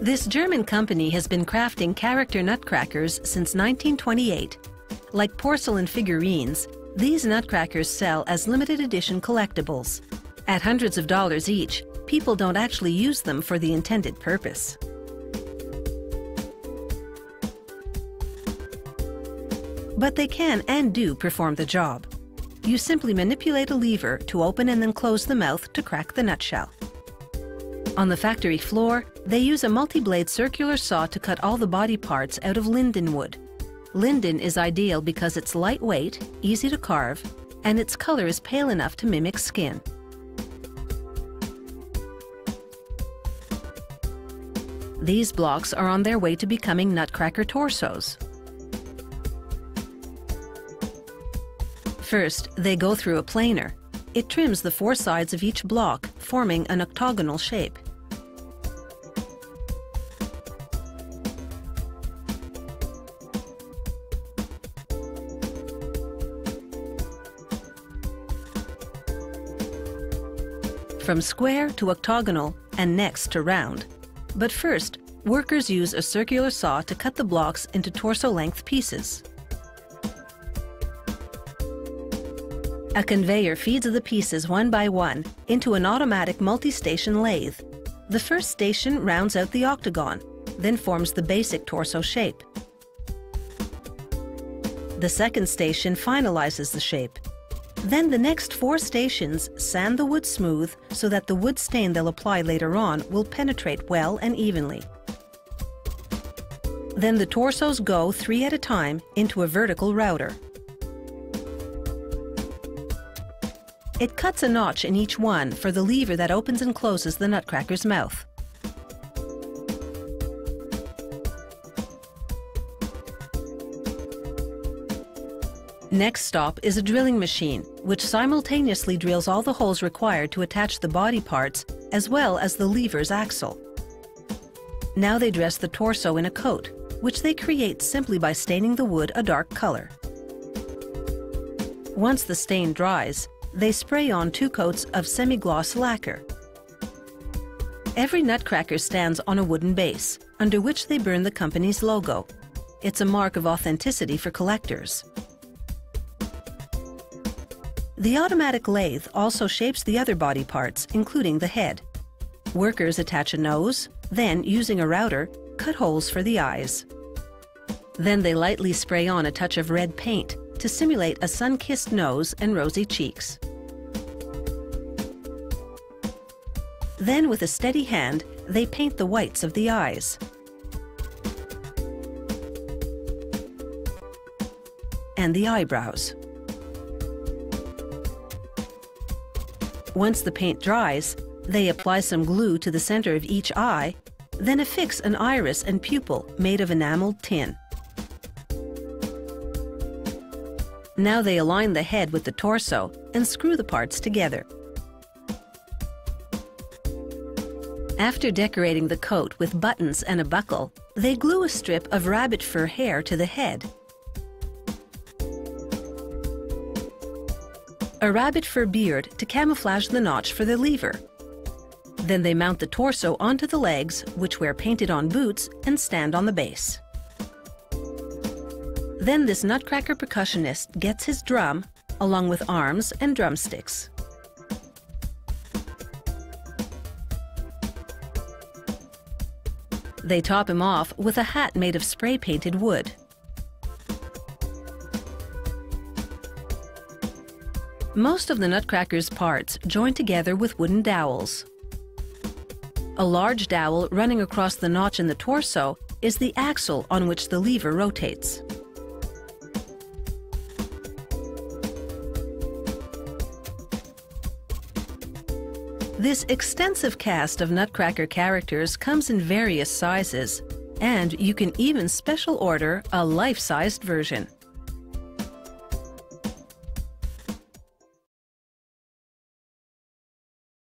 This German company has been crafting character nutcrackers since 1928. Like porcelain figurines, these nutcrackers sell as limited edition collectibles. At hundreds of dollars each, people don't actually use them for the intended purpose. But they can and do perform the job. You simply manipulate a lever to open and then close the mouth to crack the nutshell. On the factory floor, they use a multi-blade circular saw to cut all the body parts out of linden wood. Linden is ideal because it's lightweight, easy to carve, and its color is pale enough to mimic skin. These blocks are on their way to becoming nutcracker torsos. First, they go through a planer. It trims the four sides of each block, forming an octagonal shape. From square to octagonal and next to round. But first, workers use a circular saw to cut the blocks into torso-length pieces. A conveyor feeds the pieces one by one into an automatic multi-station lathe. The first station rounds out the octagon, then forms the basic torso shape. The second station finalizes the shape. Then the next four stations sand the wood smooth so that the wood stain they'll apply later on will penetrate well and evenly. Then the torsos go three at a time into a vertical router. It cuts a notch in each one for the lever that opens and closes the nutcracker's mouth. Next stop is a drilling machine, which simultaneously drills all the holes required to attach the body parts as well as the lever's axle. Now they dress the torso in a coat, which they create simply by staining the wood a dark color. Once the stain dries, they spray on 2 coats of semi-gloss lacquer. Every nutcracker stands on a wooden base, under which they burn the company's logo. It's a mark of authenticity for collectors. The automatic lathe also shapes the other body parts, including the head. Workers attach a nose, then, using a router, cut holes for the eyes. Then they lightly spray on a touch of red paint to simulate a sun-kissed nose and rosy cheeks. Then, with a steady hand, they paint the whites of the eyes. And the eyebrows. Once the paint dries, they apply some glue to the center of each eye, then affix an iris and pupil made of enameled tin. Now they align the head with the torso and screw the parts together. After decorating the coat with buttons and a buckle, they glue a strip of rabbit fur hair to the head. A rabbit fur beard to camouflage the notch for the lever. Then they mount the torso onto the legs, which wear painted-on boots, and stand on the base. Then this nutcracker percussionist gets his drum, along with arms and drumsticks. They top him off with a hat made of spray-painted wood. Most of the nutcracker's parts join together with wooden dowels. A large dowel running across the notch in the torso is the axle on which the lever rotates. This extensive cast of nutcracker characters comes in various sizes, and you can even special order a life-sized version.